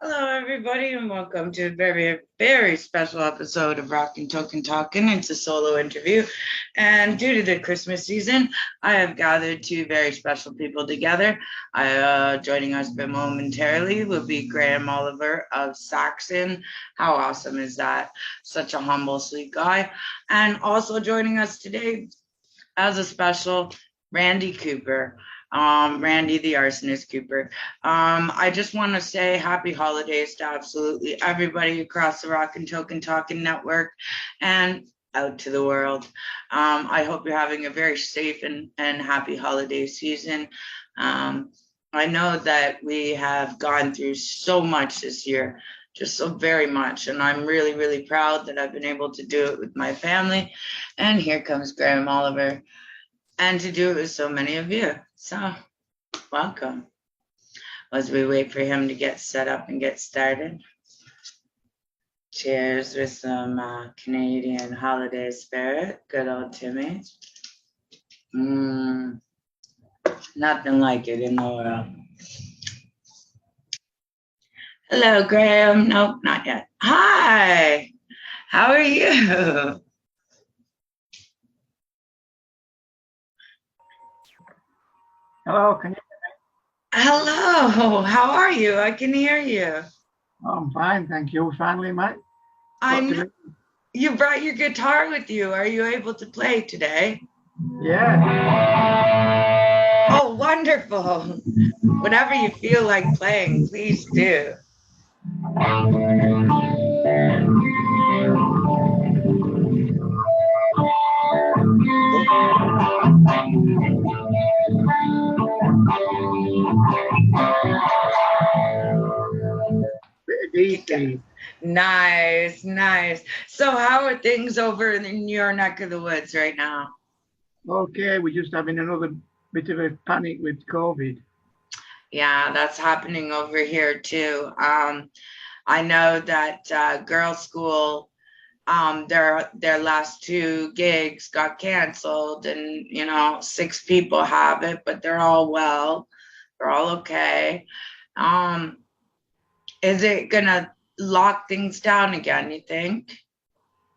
Hello, everybody, and welcome to a very, very special episode of Rockin' Token Talkin'. It's a solo interview, and due to the Christmas season, I have gathered two very special people together. Joining us momentarily will be Graham Oliver of Saxon. How awesome is that? Such a humble, sweet guy. And also joining us today as a special, Randy Cooper. Randy the Arsonist Cooper. I just want to say happy holidays to absolutely everybody across the Rockin' Token Talkin' network and out to the world. I hope you're having a very safe and happy holiday season. I know that we have gone through so much this year, just so very much. And I'm really, really proud that I've been able to do it with my family. And here comes Graham Oliver. And to do it with so many of you. So, welcome. As we wait for him to get set up and get started. Cheers with some Canadian holiday spirit. Good old Timmy. Nothing like it in the world. Hello, Graham. Nope, not yet. Hi. How are you? Hello, can you hear me? Hello, how are you? I can hear you. I'm fine, thank you. Finally, mate. You brought your guitar with you. Are you able to play today? Yeah. Oh, wonderful. Whenever you feel like playing, please do. Nice, nice. So how are things over in your neck of the woods right now? Okay, we're just having another bit of a panic with COVID. Yeah, that's happening over here too. I know that Girls School, their last two gigs got canceled, and 6 people have it, but they're all well. They're all okay. Is it gonna lock things down again, you think?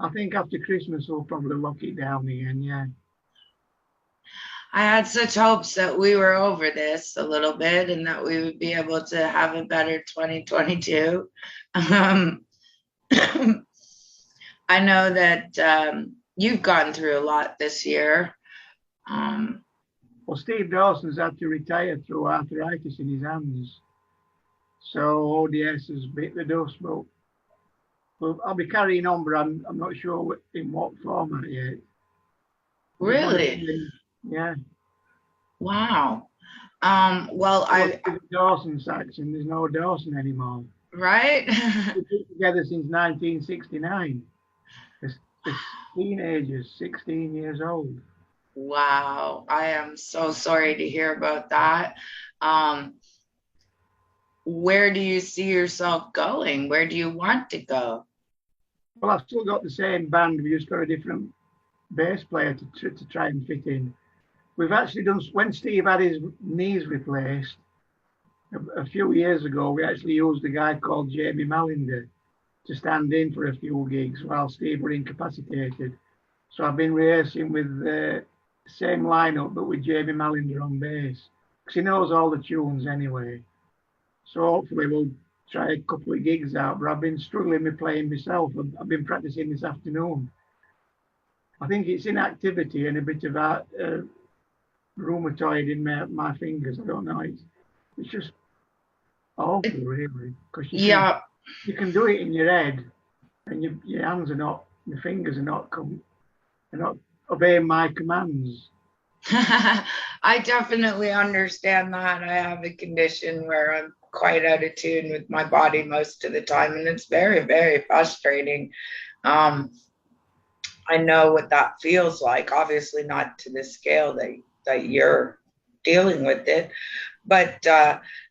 I think after Christmas we'll probably lock it down again, yeah. I had such hopes that we were over this a little bit and that we would be able to have a better 2022. I know that you've gone through a lot this year. Well, Steve Dawson's had to retire through arthritis in his hands. So ODS has bit the dust, but I'll be carrying on, but I'm not sure in what format yet. Really? Yeah. Wow. Well, Dawson Saxon, there's no Dawson anymore. Right? We've been together since 1969. It's teenagers, 16 years old. Wow. I am so sorry to hear about that. Where do you see yourself going? Where do you want to go? Well, I've still got the same band. We just got a different bass player to try and fit in. We've actually done, when Steve had his knees replaced a few years ago, we actually used a guy called Jamie Malinder to stand in for a few gigs while Steve were incapacitated. So I've been rehearsing with the same lineup, but with Jamie Malinder on bass, because he knows all the tunes anyway. So hopefully we'll try a couple of gigs out, but I've been struggling with playing myself. I've been practicing this afternoon. I think it's inactivity and a bit of rheumatoid in my fingers. I don't know. It's just awful, really, because you can do it in your head, and your hands are not, your fingers are not obeying my commands. I definitely understand that. I have a condition where I'm quite out of tune with my body most of the time, and it's very, very frustrating. I know what that feels like, obviously not to the scale that you're dealing with it, but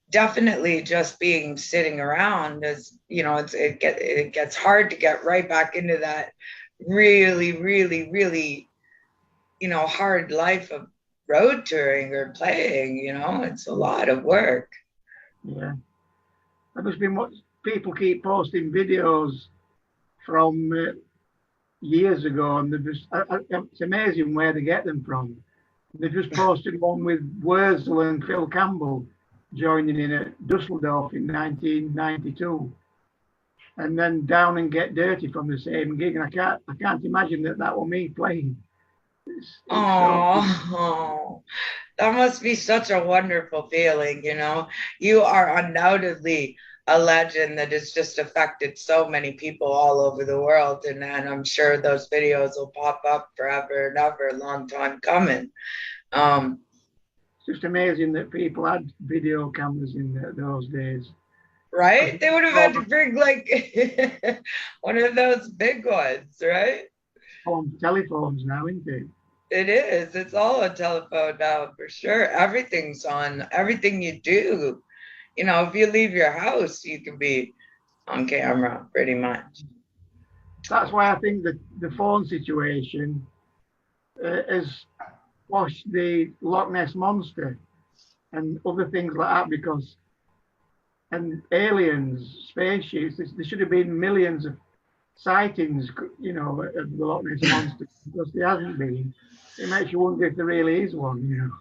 definitely just being sitting around is, it gets hard to get right back into that really, really, really, hard life of road touring or playing. It's a lot of work. Yeah. That must be people keep posting videos from years ago, and it's amazing where they get them from. They just posted one with Wurzel and Phil Campbell joining in at Dusseldorf in 1992, and then Down and Get Dirty from the same gig. And I can't imagine that was me playing. Oh, that must be such a wonderful feeling, you know. You are undoubtedly a legend that has just affected so many people all over the world. And I'm sure those videos will pop up forever and ever, a long time coming. It's just amazing that people had video cameras in those days. Right? They would have had to bring like one of those big ones, right? On telephones now, isn't it? It is. It's all a telephone now for sure. Everything's on everything you do. You know, if you leave your house, you can be on camera pretty much. That's why I think that the phone situation has washed the Loch Ness Monster and other things like that, because, and aliens, spaceships, there should have been millions of sightings, you know, of the Loch Ness Monster, because there hasn't been. It makes you wonder if there really is one, you know.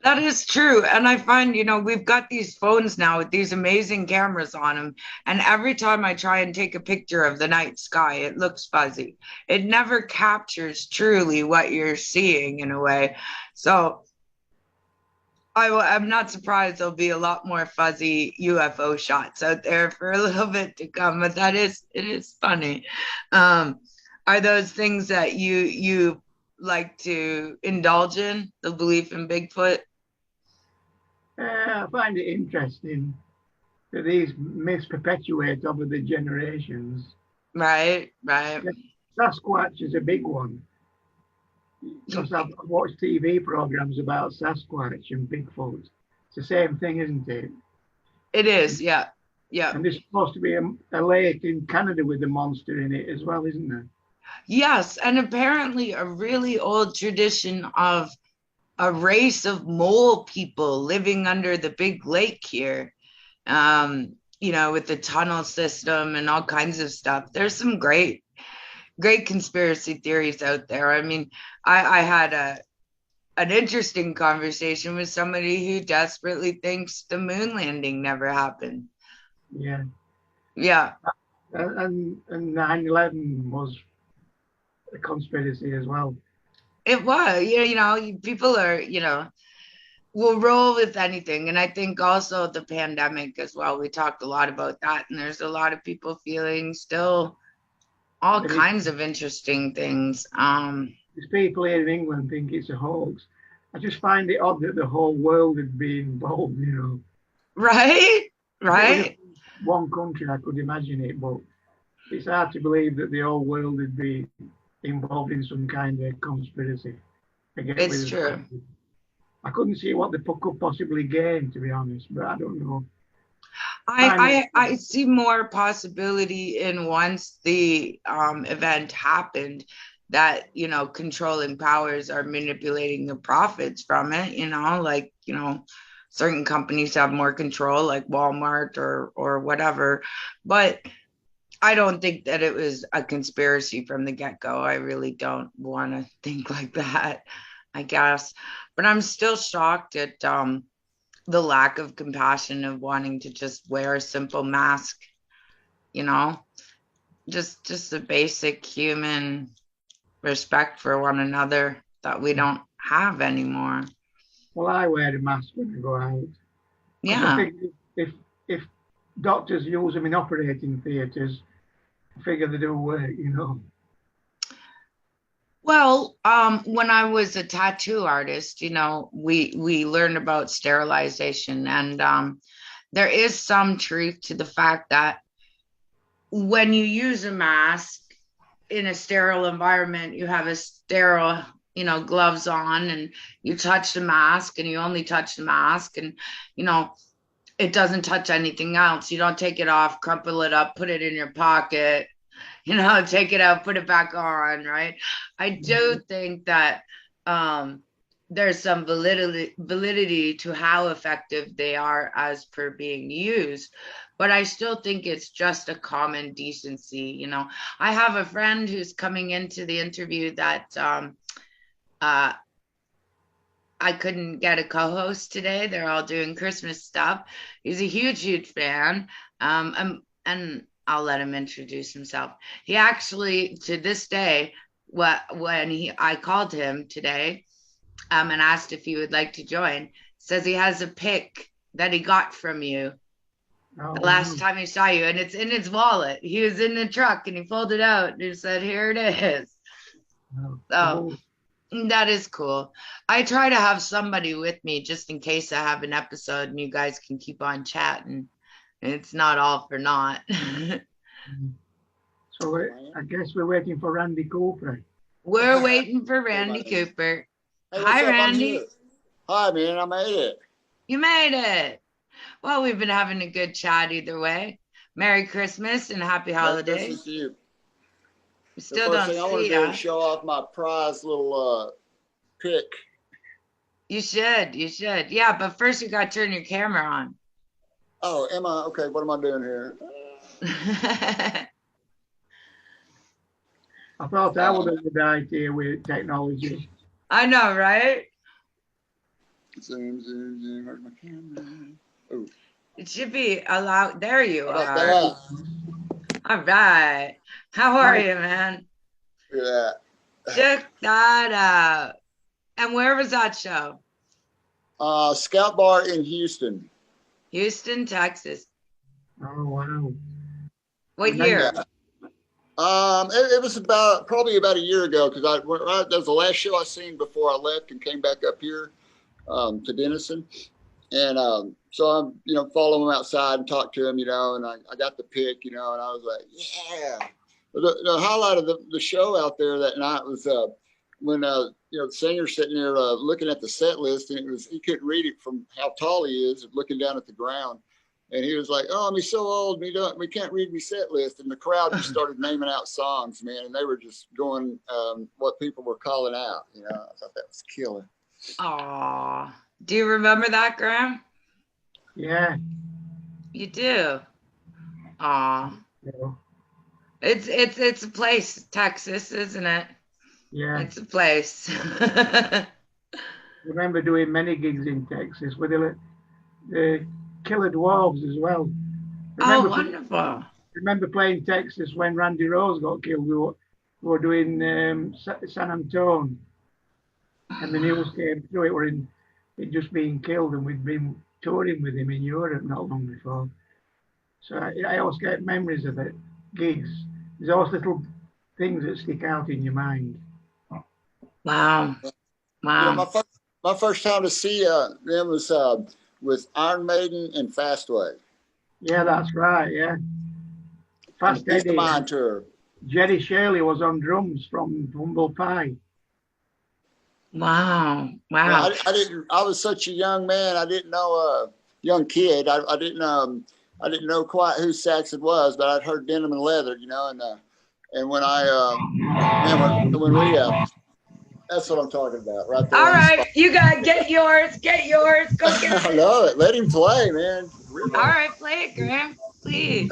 That is true. And I find, you know, we've got these phones now with these amazing cameras on them. And every time I try and take a picture of the night sky, it looks fuzzy. It never captures truly what you're seeing in a way. So I'm not surprised there'll be a lot more fuzzy UFO shots out there for a little bit to come. But it is funny. Are those things that you like to indulge in, the belief in Bigfoot? I find it interesting that these myths perpetuate over the generations. Right. Sasquatch is a big one, because I've watched TV programs about Sasquatch and Bigfoot. It's the same thing, isn't it? It is, yeah. And there's supposed to be a lake in Canada with a monster in it as well, isn't there? Yes, and apparently a really old tradition of a race of mole people living under the big lake here, you know, with the tunnel system and all kinds of stuff. There's some great conspiracy theories out there. I mean, I had an interesting conversation with somebody who desperately thinks the moon landing never happened. Yeah. And 9/11 was a conspiracy as well. It was, you know, people are, you know, will roll with anything. And I think also the pandemic as well, we talked a lot about that. And there's a lot of people feeling still all kinds of interesting things. There's people here in England think it's a hoax. I just find it odd that the whole world would be involved, you know. Right. One country, I could imagine it, but it's hard to believe that the whole world would be involved in some kind of conspiracy. It's true. I couldn't see what they could possibly gain, to be honest, but I don't know. I see more possibility in, once the event happened, that, you know, controlling powers are manipulating the profits from it, you know, like, you know, certain companies have more control, like Walmart or whatever. But I don't think that it was a conspiracy from the get-go. I really don't want to think like that, I guess. But I'm still shocked at the lack of compassion of wanting to just wear a simple mask, you know, just the basic human respect for one another that we don't have anymore. Well, I wear a mask when I go out. Yeah. I think if doctors use them in operating theatres, I figure they do work, you know. Well, when I was a tattoo artist, you know, we learned about sterilization, and there is some truth to the fact that when you use a mask in a sterile environment, you have a sterile, you know, gloves on, and you touch the mask, and you only touch the mask, and, you know, it doesn't touch anything else. You don't take it off, crumple it up, put it in your pocket, you know, take it out, put it back on, right? I do think that there's some validity to how effective they are as per being used, but I still think it's just a common decency. You know, I have a friend who's coming into the interview that I couldn't get a co-host today. They're all doing Christmas stuff. He's a huge fan. And I'll let him introduce himself. He actually, to this day, when I called him today, and asked if he would like to join, says he has a pic that he got from you the last time he saw you, and it's in his wallet. He was in the truck and he pulled it out and he said, "Here it is." So that is cool. I try to have somebody with me just in case I have an episode and you guys can keep on chatting. It's not all for naught. So I guess we're waiting for Randy Cooper. We're waiting for Randy Cooper. Hey, hi, Randy. Hi, man. I made it. You made it. Well, we've been having a good chat either way. Merry Christmas and happy holidays. Merry Christmas to you. We still don't I want to see do ya. is show off my prize little pick. You should. Yeah, but first you got to turn your camera on. Oh, am I? Okay, what am I doing here? I thought that was a good idea with technology. I know, right? Zoom. Where's my camera? Oh. It should be allowed. There you How about are. that? All right. How are you, man? Yeah. Check that out. And where was that show? Scout Bar in Houston. Houston, Texas. Oh, wow. What year? Yeah. It was probably about a year ago, because that was the last show I seen before I left and came back up here to Denison. And so I'm, following him outside and talk to him, and I got the pick, and I was like, yeah. The highlight of the show out there that night was when the singer's sitting there looking at the set list, and he couldn't read it from how tall he is, looking down at the ground. And he was like, "Oh, I'm so old, we can't read my set list." And the crowd just started naming out songs, man, and they were just going what people were calling out. I thought that was killer. Aw. Do you remember that, Graham? Yeah. You do? Aw. Yeah. It's a place, Texas, isn't it? Yeah. It's a place. I remember doing many gigs in Texas with the Killer Dwarves as well. Wonderful. Remember playing Texas when Randy Rose got killed. We were doing San Antonio, and the news came through. He'd just been killed, and we'd been touring with him in Europe not long before. So I always get memories of it, gigs. There's always little things that stick out in your mind. Wow. My first time to see them was with Iron Maiden and Fastway. Yeah, that's right. Yeah. Fast Eddie. Mine tour. Jerry Shirley was on drums from Humble Pie. Wow. I was such a young man. I didn't know young kid. I didn't know quite who Saxon was, but I'd heard Denim and Leather, and when we that's what I'm talking about, right there. All right, you got get yours. Go get it. I love it. Let him play, man. Really. All right, play it, Graham, please.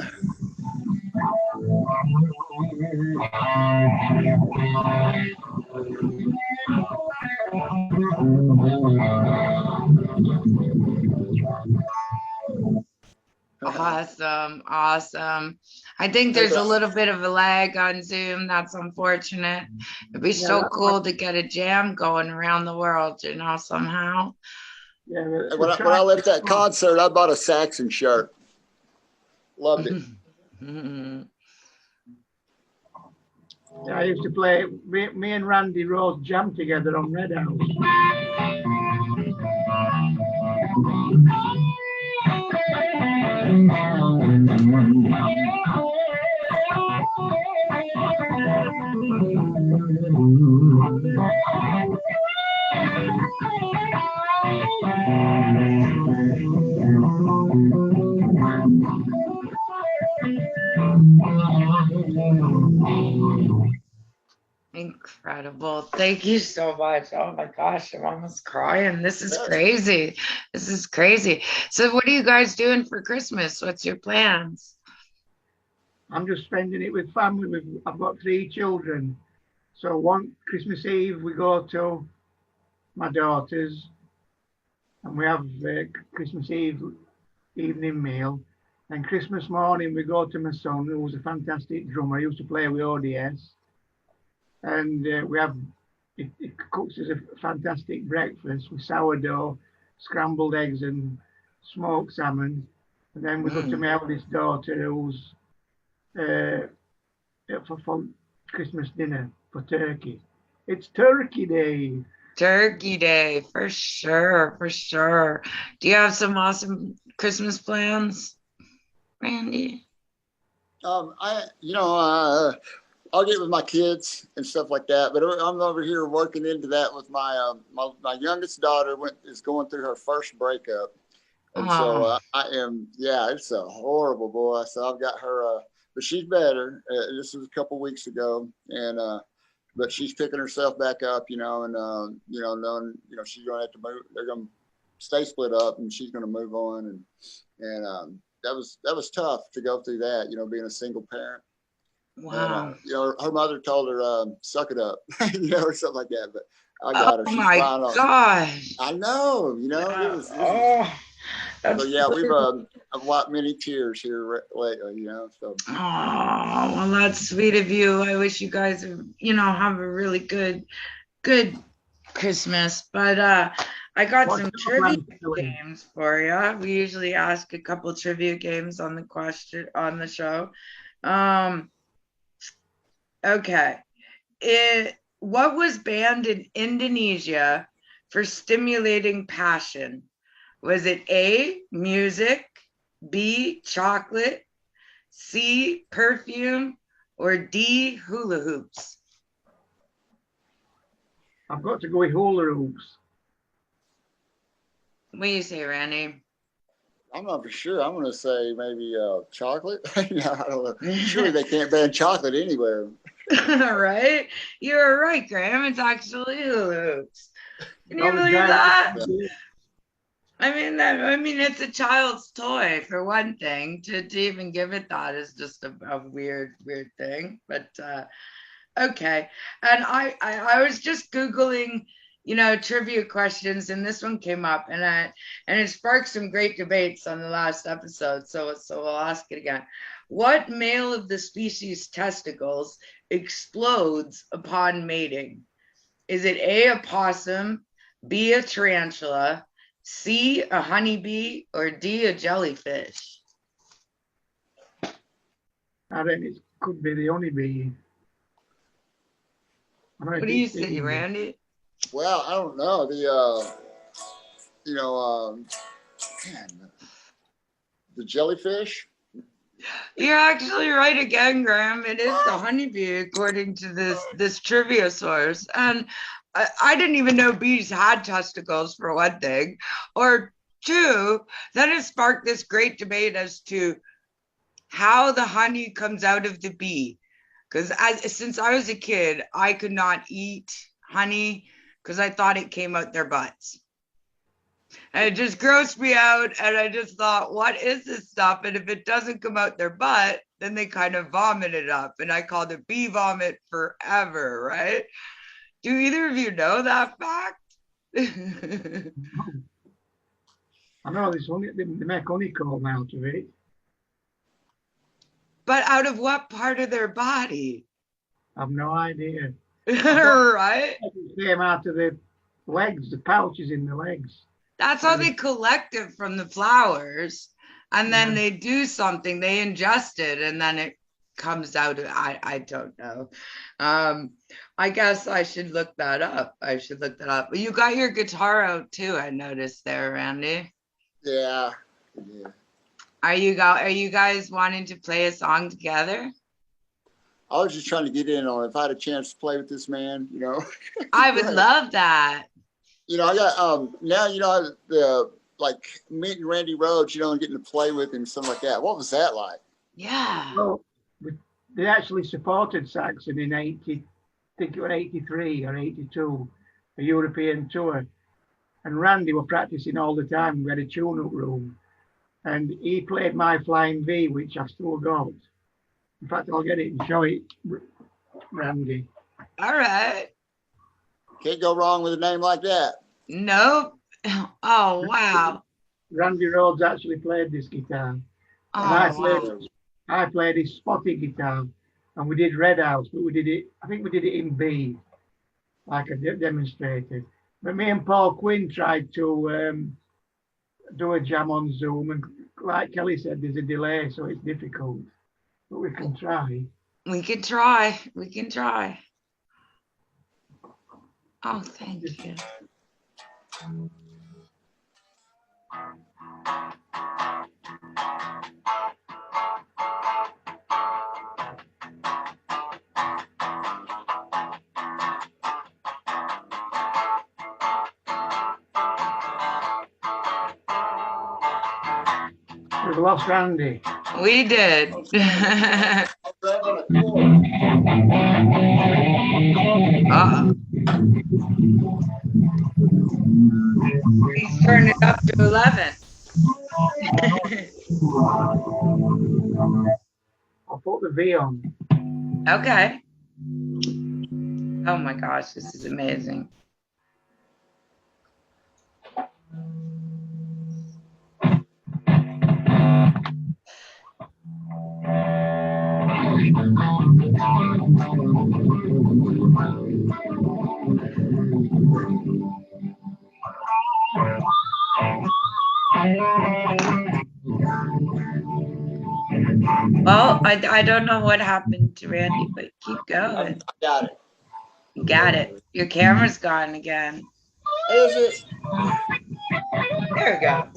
Awesome. I think there's a little bit of a lag on Zoom. That's unfortunate. It'd be so cool to get a jam going around the world, somehow. Yeah. When I left that concert, I bought a Saxon shirt. Loved it. I used to play. Me and Randy Rose jammed together on Red House. incredible. Thank you so much. Oh my gosh, I'm almost crying. This is crazy. This is crazy. So what are you guys doing for Christmas? What's your plans? I'm just spending it with family. I've got 3 children. So one Christmas Eve, we go to my daughter's and we have Christmas Eve evening meal. And Christmas morning, we go to my son, who was a fantastic drummer. He used to play with ODS. And it cooks us a fantastic breakfast with sourdough, scrambled eggs and smoked salmon. And then we go to my eldest daughter, who's for Christmas dinner for turkey. It's Turkey Day. Turkey Day, for sure, for sure. Do you have some awesome Christmas plans, Randy? I'll get with my kids and stuff like that, but I'm over here working into that with my youngest daughter is going through her first breakup, and so it's a horrible, boy. So I've got her, but she's better. This was a couple weeks ago, and but she's picking herself back up, and then she's gonna have to move. They're gonna stay split up, and she's gonna move on, and that was tough to go through that, being a single parent. Wow. And, her mother told her, suck it up, or something like that. But I got her. Oh She's my gosh. I know, That's so yeah, I've wiped many tears here lately, so. Oh, well, that's sweet of you. I wish you guys, have a really good Christmas. But I got some trivia games for you. We usually ask a couple trivia games on the show. Okay. What was banned in Indonesia for stimulating passion? Was it A, music, B, chocolate, C, perfume, or D, hula hoops? I've got to go with hula hoops. What do you say, Randy? I'm not for sure. I'm going to say maybe chocolate. I don't know. Surely they can't ban chocolate anywhere. Right? You're right, Graham. It's actually hula hoops. Can you believe that? Yeah. I mean, it's a child's toy for one thing. To even give it that is just a weird thing. But okay. And I was just Googling, trivia questions, and this one came up, and it sparked some great debates on the last episode. So we'll ask it again. What male of the species testicles explodes upon mating? Is it A, a possum, B, a tarantula, C, a honeybee, or D, a jellyfish? I think it could be the honeybee. What do you say, Randy? Well, I don't know. The jellyfish. You're actually right again, Graham. It is the honeybee, according to this trivia source. And I didn't even know bees had testicles, for one thing. Or two, that has sparked this great debate as to how the honey comes out of the bee. Because since I was a kid, I could not eat honey because I thought it came out their butts. And it just grossed me out. And I just thought, what is this stuff? And if it doesn't come out their butt, then they kind of vomit it up. And I called it bee vomit forever, right? Do either of you know that fact? I know they make honeycomb out of it. But out of what part of their body? I've no idea. Right? It came out of the legs, the pouches in the legs. That's how they collect it from the flowers. And then they do something, they ingest it, and then it comes out. I don't know. I guess I should look that up. But you got your guitar out too, I noticed there, Randy. Yeah. Are you guys wanting to play a song together? I was just trying to get in on if I had a chance to play with this man, I would love that. I got now, like meeting Randy Rhoads, and getting to play with him, something like that. What was that like? Yeah. Well, they actually supported Saxon in 82 think it was 83 or 82, a European tour. And Randy were practicing all the time. We had a tune-up room. And he played My Flying V, which I've still got. In fact, I'll get it and show it, Randy. All right. Can't go wrong with a name like that. Nope. Oh, wow. Randy Rhodes actually played this guitar. Oh, And I played his spotty guitar. And we did Red House, but we did it, I think we did it in B, like I demonstrated. But me and Paul Quinn tried to do a jam on Zoom, and like Kelly said, there's a delay, so it's difficult. But we can try. We can try. We can try. Oh, thank you. We've lost Randy. We did. He's turned it up to 11. I'll put the V on. Okay. Oh my gosh, this is amazing. Well, I don't know what happened to Randy, but keep going. I got it. You got it. Your camera's gone again. Is it? There we go.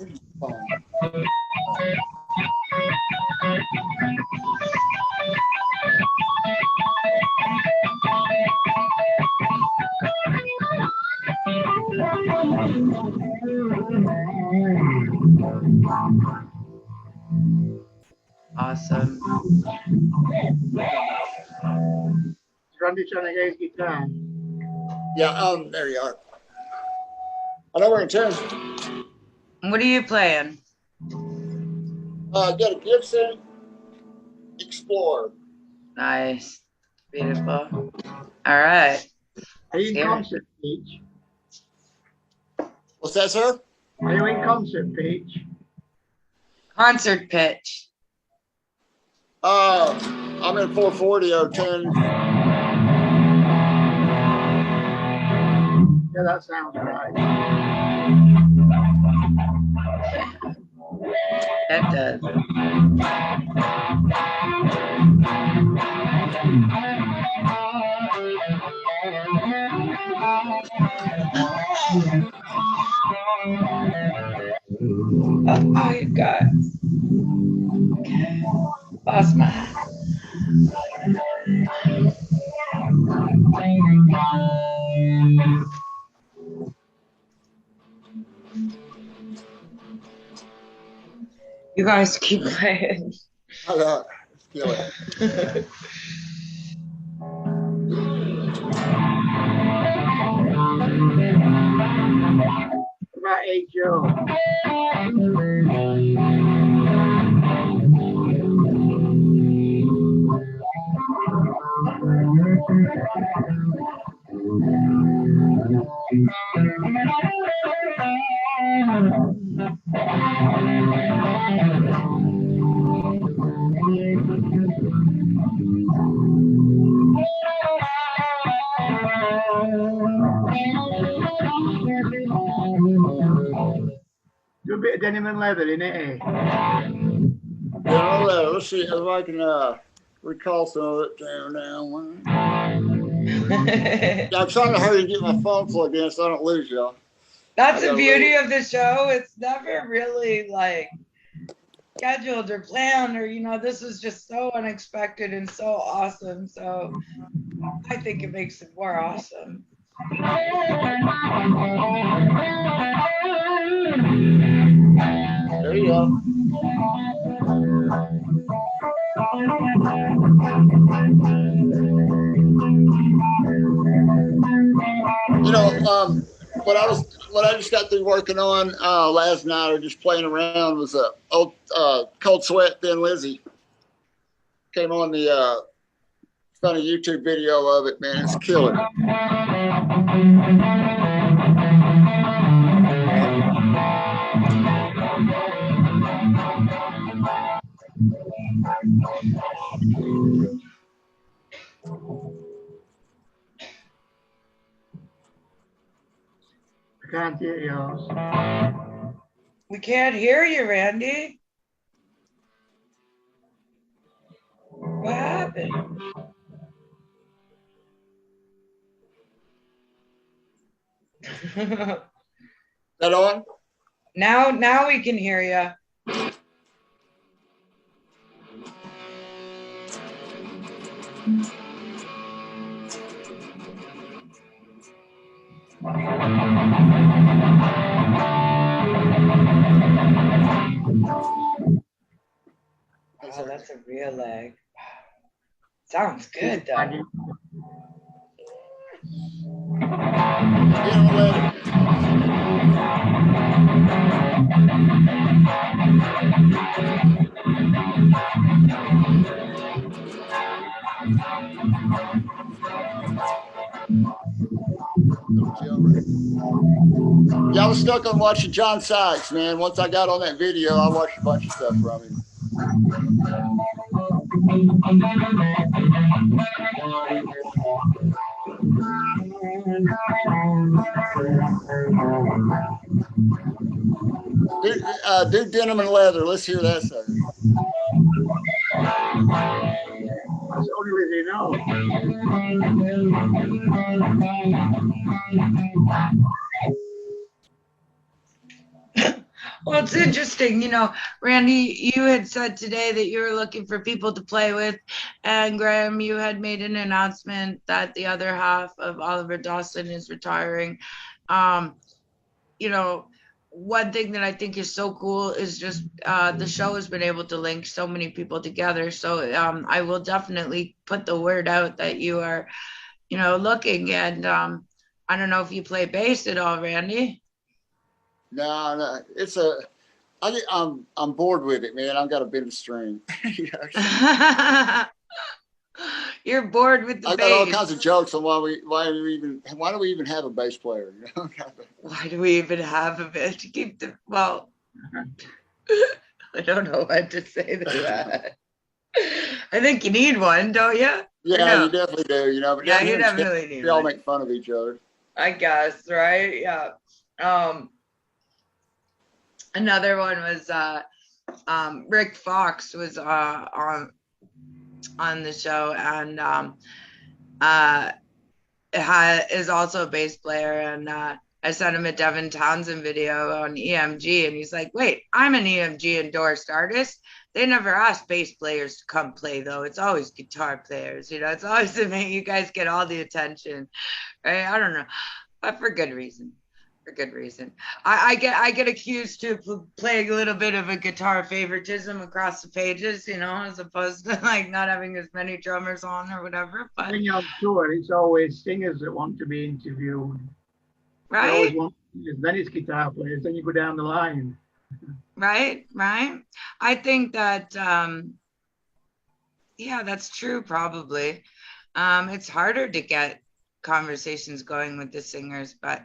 Awesome. Randy trying to get his guitar. Yeah, there you are. I know we're in turn. What are you playing? Got a Gibson Explorer. Nice. Beautiful. All right. Are you in Yeah. concert, Peach? What's that, sir? Are you in concert, Peach? Concert pitch. I'm in 440-010. Yeah, that sounds right. That does. Oh, you got. Okay. Lost my hat. You guys keep playing. I got it. Let's kill it. What about Hey Joe? Do a bit of denim and leather in it, eh? Yeah, let's see if I can recall some of it down now. Yeah, I'm trying to hurry and get my phone plugged in so I don't lose y'all. That's the beauty of the show. It's never really like scheduled or planned, or this is just so unexpected and so awesome. So I think it makes it more awesome. There you go. what I just got through working on last night, or just playing around, was old Cold Sweat Thin Lizzy. Came on the found a YouTube video of it, man. It's killer. I can't hear yours. We can't hear you, Randy. What happened? Is that on? Now we can hear you. Oh, that's a real lag. Sounds good though. Yeah, I was stuck on watching John Sykes, man. Once I got on that video, I watched a bunch of stuff from him. Do Denim and Leather. Let's hear that song. That's only way they know. Well, it's interesting, you know, Randy, you had said today that you were looking for people to play with, and Graham, you had made an announcement that the other half of Oliver Dawson is retiring. You know, one thing that I think is so cool is just the show has been able to link so many people together. So I will definitely put the word out that you are, you know, looking. And I don't know if you play bass at all, Randy. No, it's I'm bored with it, man. I've got to bend a string. You're bored with the I bass. got all kinds of jokes on why do we even have a bass player? You know? Why do we even have a bass to keep the well? I don't know what to say to that. I think you need one, don't you? Yeah, you definitely do. You know, but yeah, you definitely need. We all make fun of each other. I guess, right? Yeah. Another one was Rick Fox was on the show, and is also a bass player, and I sent him a Devin Townsend video on EMG, and he's like, wait, I'm an EMG endorsed artist. They never ask bass players to come play, though. It's always guitar players, you know. It's always to make you guys get all the attention, right? I don't know, but for good reason. For good reason. I get accused to playing a little bit of a guitar favoritism across the pages, you know, as opposed to like not having as many drummers on or whatever. But when you're on tour, it's always singers that want to be interviewed. Right. You always want, then it's guitar players, then you go down the line. Right. I think that yeah, that's true. Probably it's harder to get conversations going with the singers, but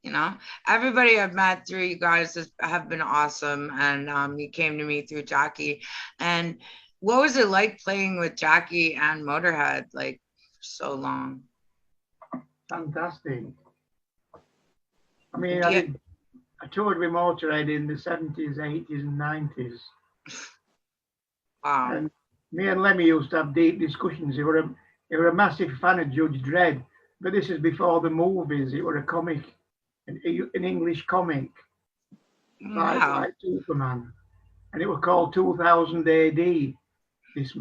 you know, everybody I've met through you guys have been awesome, and you came to me through Jackie. And what was it like playing with Jackie and Motorhead like for so long? Fantastic. I mean, I toured with Motorhead in the 70s, 80s, and 90s. Wow. And me and Lemmy used to have deep discussions. He were a massive fan of Judge Dredd, but this is before the movies. It were a comic. An English comic, like Superman, and it was called 2000 AD. This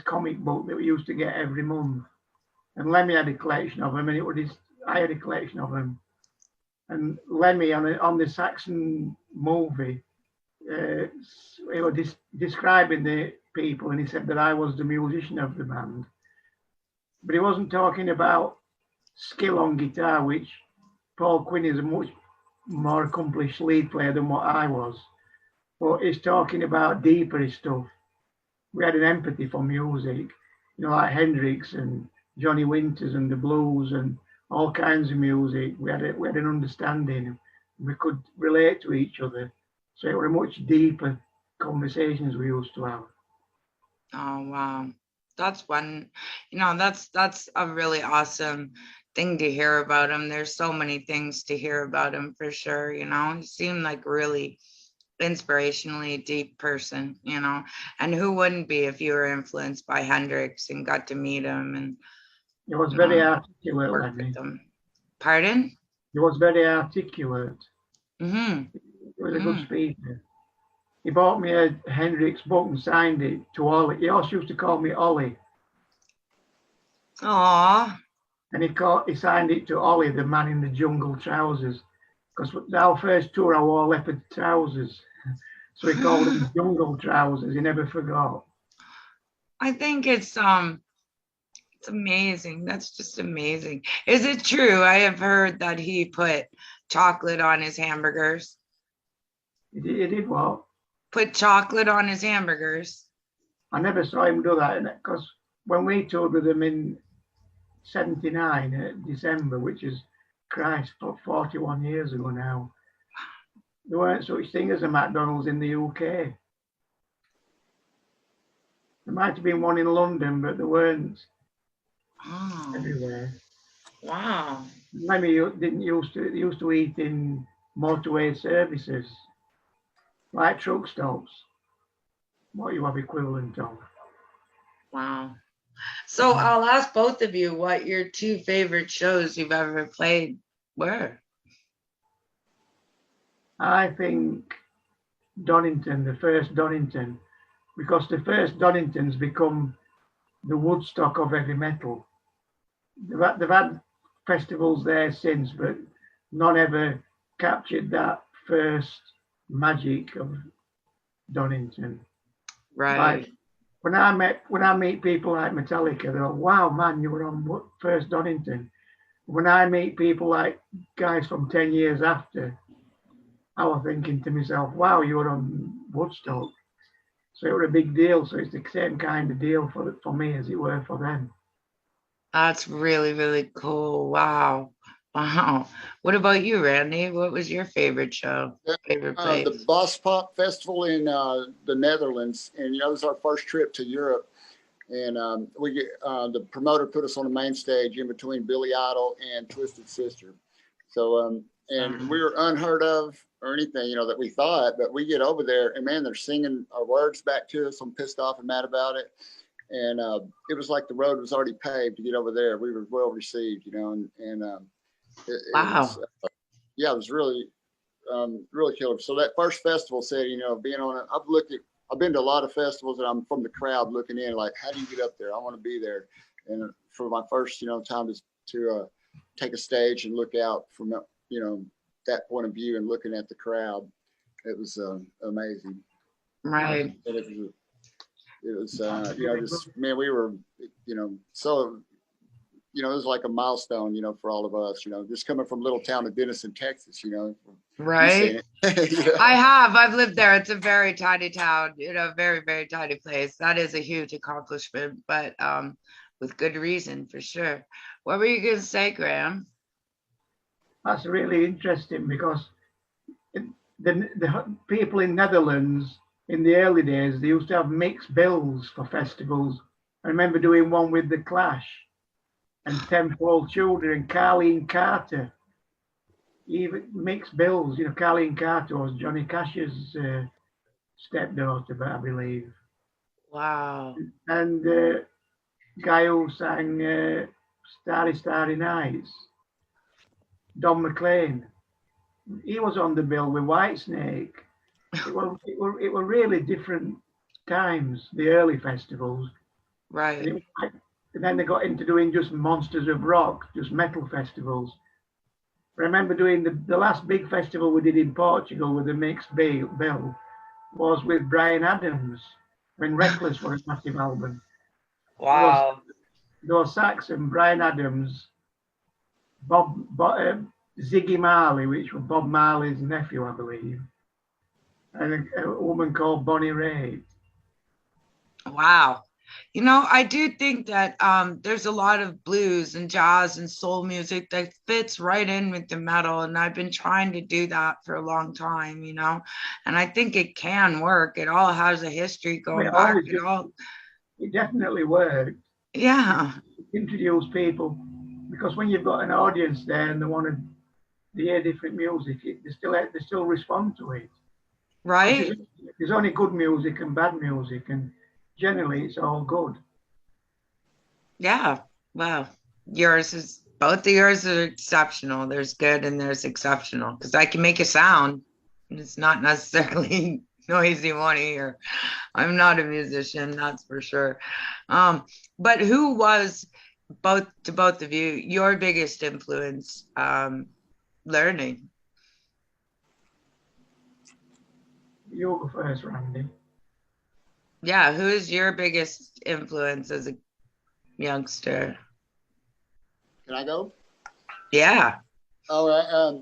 comic book that we used to get every month, and Lemmy had a collection of them, and I had a collection of them. And Lemmy on the Saxon movie, he was describing the people, and he said that I was the musician of the band, but he wasn't talking about skill on guitar, which Paul Quinn is a much more accomplished lead player than what I was. But he's talking about deeper stuff. We had an empathy for music, like Hendrix and Johnny Winters and the blues and all kinds of music. We had an understanding. We could relate to each other. So it were much deeper conversations we used to have. Oh wow. That's one, that's a really awesome thing to hear about him. There's so many things to hear about him for sure, He seemed like really inspirationally deep person, and who wouldn't be if you were influenced by Hendrix and got to meet him and He was very articulate. work with him. Pardon? He was very articulate. Mm-hmm. He was a good speaker. He bought me a Hendrix book and signed it to Ollie. He also used to call me Ollie. Aww. And he signed it to Ollie, the man in the jungle trousers. Because our first tour, I wore leopard trousers. So he called them jungle trousers. He never forgot. I think it's amazing. That's just amazing. Is it true? I have heard that he put chocolate on his hamburgers. He did what? Put chocolate on his hamburgers. I never saw him do that because when we toured with him in '79 December, which is Christ, 41 years ago now, there weren't such thing as a McDonald's in the UK. There might have been one in London, but there weren't everywhere. Wow. Maybe you didn't used to eat in motorway services, like truck stops, what you have equivalent of. Wow. So I'll ask both of you what your two favorite shows you've ever played were. I think Donington, the first Donington, because the first Donington's become the Woodstock of heavy metal. They've had festivals there since, but none ever captured that first magic of Donington. Right. Like, when I meet people like Metallica, they're like, wow, man, you were on first Donington. When I meet people like guys from 10 years after, I was thinking to myself, wow, you were on Woodstock. So it was a big deal. So it's the same kind of deal for me as it were for them. That's really, really cool. Wow. Wow. What about you, Randy? What was your favorite show? Favorite place? The Boss Pop Festival in the Netherlands. And, it was our first trip to Europe. And the promoter put us on the main stage in between Billy Idol and Twisted Sister. So, and we were unheard of or anything, that we thought, but we get over there and man, they're singing our words back to us. I'm pissed off and mad about it. And it was like the road was already paved to get over there. We were well received, and wow. It was really, really killer. So that first festival said, being on it, I've been to a lot of festivals and I'm from the crowd looking in, like, how do you get up there? I want to be there. And for my first, time to take a stage and look out from, that point of view and looking at the crowd, it was amazing. Right. And it was, just, man, we were, so, it was like a milestone, for all of us, just coming from little town of Denison, Texas, Right. I've lived there. It's a very tiny town, very, very tiny place. That is a huge accomplishment, but with good reason for sure. What were you going to say, Graham? That's really interesting because the people in Netherlands in the early days, they used to have mixed bills for festivals. I remember doing one with The Clash and Tenfold Children and Carleen Carter. Even mixed bills, Carleen Carter was Johnny Cash's stepdaughter, I believe. Wow. And guy who sang Starry, Starry Nights, Don McLean, he was on the bill with Whitesnake. It were really different times, the early festivals. Right. And then they got into doing just Monsters of Rock, just metal festivals. I remember doing the last big festival we did in Portugal with a mixed bill was with Bryan Adams when Reckless was a massive album. Wow. There was Saxon, Bryan Adams, Bob Ziggy Marley, which was Bob Marley's nephew, I believe, and a woman called Bonnie Raitt. Wow. You know, I do think that there's a lot of blues and jazz and soul music that fits right in with the metal. And I've been trying to do that for a long time, you know, and I think it can work. It all has a history going back. It definitely worked. Yeah. Introduce people, because when you've got an audience there and they want to hear different music, they still respond to it. Right. There's only good music and bad music, and generally it's all good. Yeah. Wow. Both of yours are exceptional. There's good and there's exceptional, because I can make a sound and it's not necessarily noisy one ear. I'm not a musician, that's for sure. But who was both of you your biggest influence learning? You go first, Randy. Yeah, who is your biggest influence as a youngster? Can I go? Yeah. All right.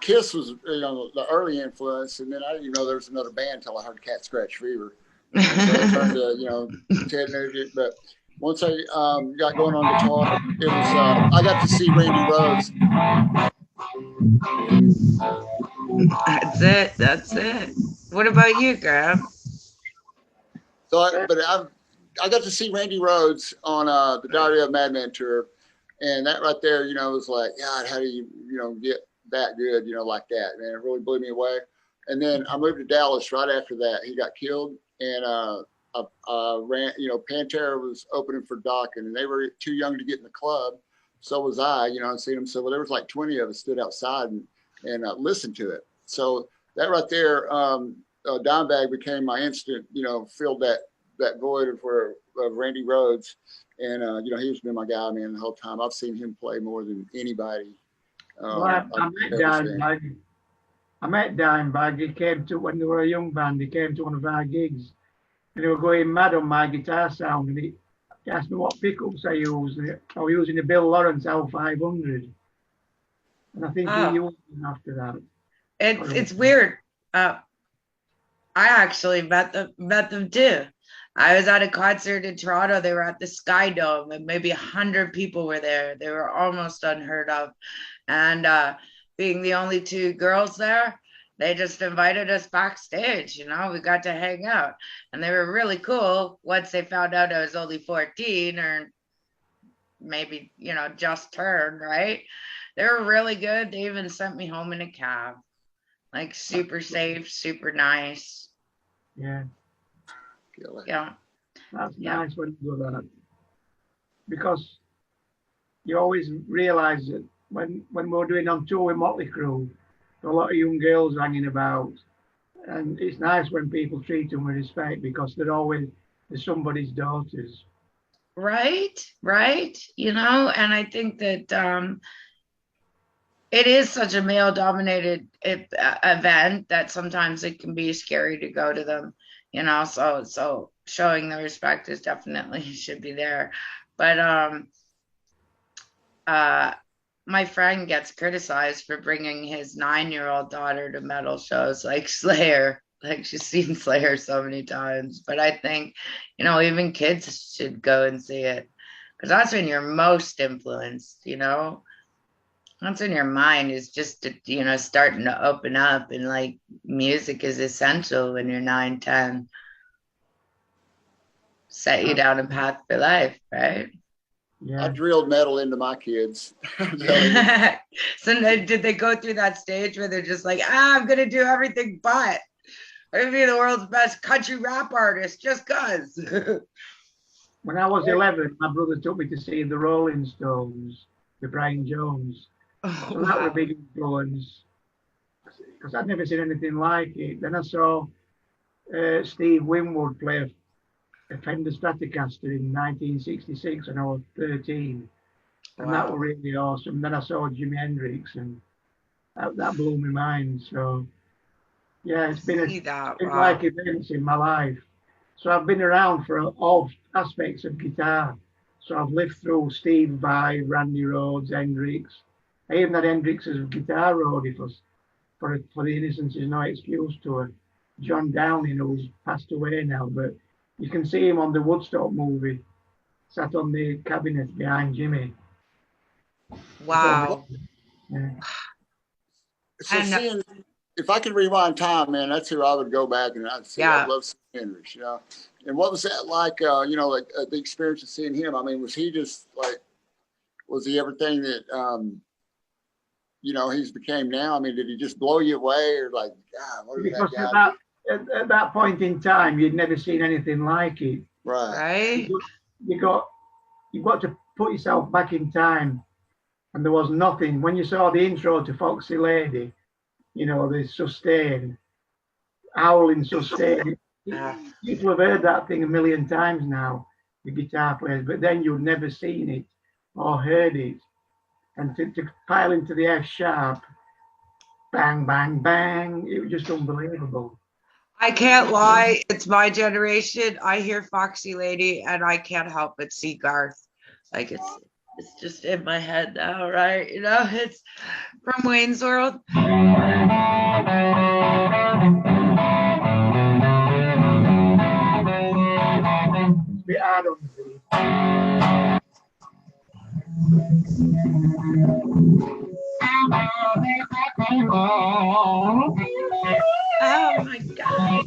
Kiss was, the early influence, and then I didn't even know there was another band until I heard Cat Scratch Fever. So I turned to, Ted Nugent. But once I got going on guitar, it was I got to see Randy Rhoads. That's it. What about you, Graham? So, I got to see Randy Rhoads on the Diary of a Madman tour, and that right there, was like, God, how do you, get that good, like that? Man, it really blew me away. And then I moved to Dallas right after that. He got killed, and ran. Pantera was opening for Doc, and they were too young to get in the club. So was I, and seen them. So there was like 20 of us stood outside and listened to it. So that right there, Dimebag became my instant, filled that void of Randy Rhoads. And, he's been my guy, man, the whole time. I've seen him play more than anybody. I met Dimebag. He came to, when they were a young band, he came to one of our gigs. And they were going mad on my guitar sound. And he asked me what pickups I used. I was using the Bill Lawrence L500. And I think he used them after that. It's weird. I actually met them too. I was at a concert in Toronto. They were at the Sky Dome, and maybe 100 people were there. They were almost unheard of. And being the only two girls there, they just invited us backstage. We got to hang out. And they were really cool once they found out I was only 14 or maybe, just turned, right? They were really good. They even sent me home in a cab. Like super safe, super nice. Yeah. Yeah. That's nice when you do that. Because you always realize that when we're doing on tour with Motley Crue, there are a lot of young girls hanging about. And it's nice when people treat them with respect, because they're somebody's daughters. Right. And I think that it is such a male-dominated event that sometimes it can be scary to go to them, so showing the respect is definitely should be there. But my friend gets criticized for bringing his 9-year-old daughter to metal shows like Slayer. Like, she's seen Slayer so many times. But I think, even kids should go and see it, because that's when you're most influenced, What's in your mind is just, starting to open up, and like music is essential when you're 9, 10. Set you down a path for life, right? Yeah. I drilled metal into my kids. So did they go through that stage where they're just like, I'm going to do everything but I'm going to be the world's best country rap artist just because? When I was 11, my brother took me to see the Rolling Stones with Brian Jones. So that was a big influence, because I'd never seen anything like it. Then I saw Steve Winwood play a Fender Stratocaster in 1966 when I was 13. And that was really awesome. Then I saw Jimi Hendrix, and that blew my mind. So, yeah, it's been like events in my life. So I've been around for all aspects of guitar. So I've lived through Steve Vai, Randy Rhoads, Hendrix, I even had Hendrix's guitar roadie for the Innocence Is No Excuse tour. John Downing, who's passed away now, but you can see him on the Woodstock movie, sat on the cabinet behind Jimmy. Wow. Yeah. So And seeing, if I could rewind time, man, that's who I would go back and I'd see. Yeah. I'd love seeing Hendrix, you know. And what was that like? You know, like the experience of seeing him. I mean, was he just like, was he everything that you know he's became now? I mean, did he just blow you away, or like, God, what is Because that guy? at that point in time, you'd never seen anything like it. Right. You've got to put yourself back in time, and there was nothing. When you saw the intro to Foxy Lady, you know, the sustain, howling sustain. People have heard that thing a million times now, the guitar players, but then you'd never seen it or heard it. And to pile into the F sharp, bang, bang, bang, it was just unbelievable. I can't lie, it's my generation. I hear Foxy Lady and I can't help but see Garth. Like it's just in my head now, right? You know, it's from Wayne's World. The Adams. Oh my God.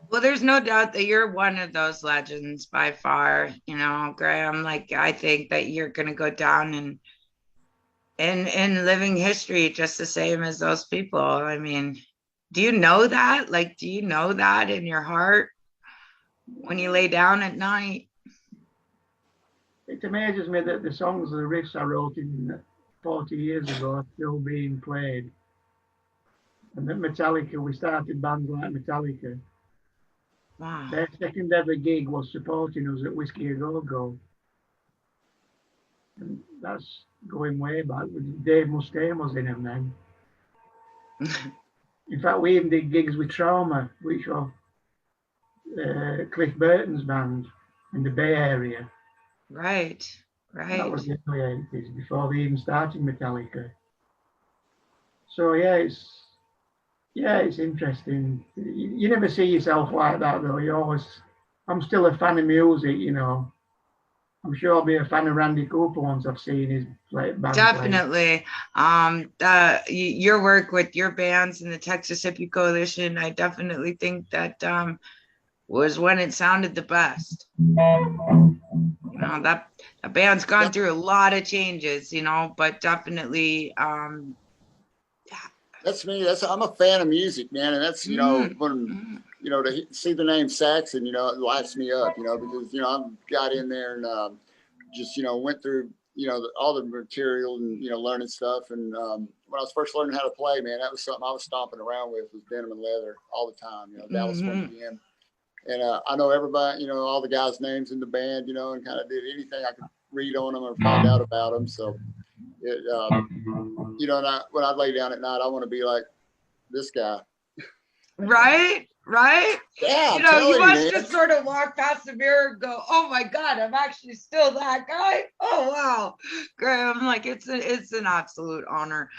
Well, there's no doubt that you're one of those legends by far, you know, Graham. Like, I think that you're going to go down in living history just the same as those people. I mean, do you know that? Like, do you know that in your heart when you lay down at night? It amazes me that the songs, the riffs I wrote in 40 years ago are still being played. And that Metallica, we started bands like Metallica. Wow. Their second ever gig was supporting us at Whiskey A Go Go. And that's going way back. Dave Mustaine was in them then. In fact, we even did gigs with Trauma, which was Cliff Burton's band in the Bay Area. Right, right. That was in the 80s, before they even started Metallica. So yeah, it's interesting. You never see yourself like that though. You always, I'm still a fan of music, you know. I'm sure I'll be a fan of Randy Cooper once I've seen his band. Definitely. Your work with your bands and the Texas Hippie Coalition, I definitely think that was when it sounded the best. You know, that band's gone through a lot of changes, you know, but definitely That's me. I'm a fan of music, man, and that's, you know, when you know, to see the name Saxon, you know, it lights me up, you know, because, you know, I got in there and just, you know, went through, you know, all the material and, you know, learning stuff. And when I was first learning how to play, man, that was something I was stomping around with, was denim and leather all the time, you know, Dallas 1PM. And I know everybody, you know, all the guys' names in the band, you know, and kind of did anything I could read on them or find out about them. So, it, you know, and when I lay down at night, I want to be like this guy. Right? Yeah, you know, you must just sort of walk past the mirror and go, "Oh my God, I'm actually still that guy." Oh wow, Graham, like it's an absolute honor.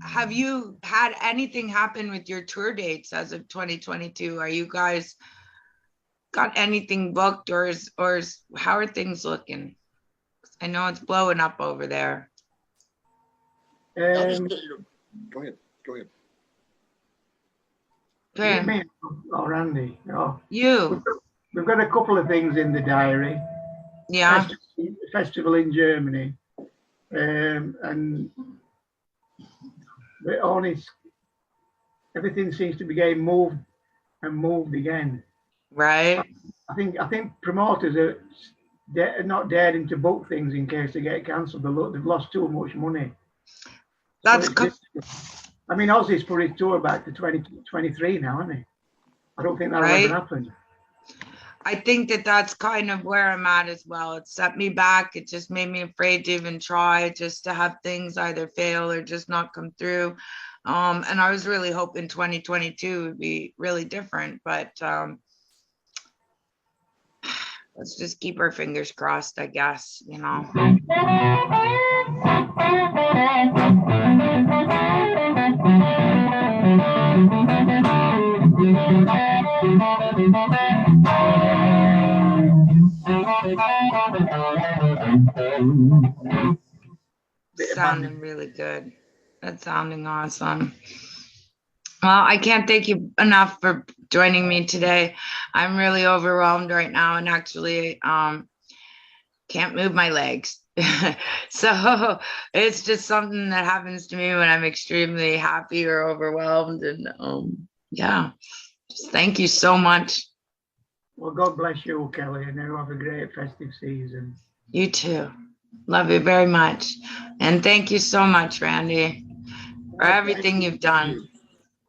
Have you had anything happen with your tour dates as of 2022? Are you guys got anything booked, or how are things looking? I know it's blowing up over there. Go ahead. Me or Randy? No. You. We've got a couple of things in the diary. Yeah. Festival in Germany, and everything seems to be getting moved again. Right. I think promoters are not daring to book things in case they get cancelled. They've lost too much money. I mean, Ozzy's put his tour back to 2023 now, hasn't he? I don't think that'll ever happen. I think that's kind of where I'm at as well. It set me back. It just made me afraid to even try, just to have things either fail or just not come through. And I was really hoping 2022 would be really different, but let's just keep our fingers crossed, I guess, you know. Sounding really good. That's sounding awesome. Well, I can't thank you enough for joining me today. I'm really overwhelmed right now and actually can't move my legs. So it's just something that happens to me when I'm extremely happy or overwhelmed. And yeah, just thank you so much. Well, God bless you, Kelly, and you have a great festive season. You too. Love you very much. And thank you so much, Randy, for everything you've done.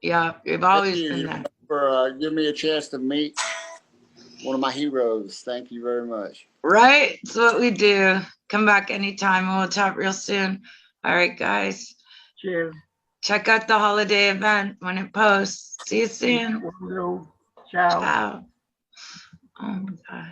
Yeah, you've always been there. For giving me a chance to meet one of my heroes. Thank you very much. Right? It's what we do. Come back anytime. We'll chat real soon. All right, guys. Cheers. Check out the holiday event when it posts. See you soon. Ciao. Ciao. Oh my God.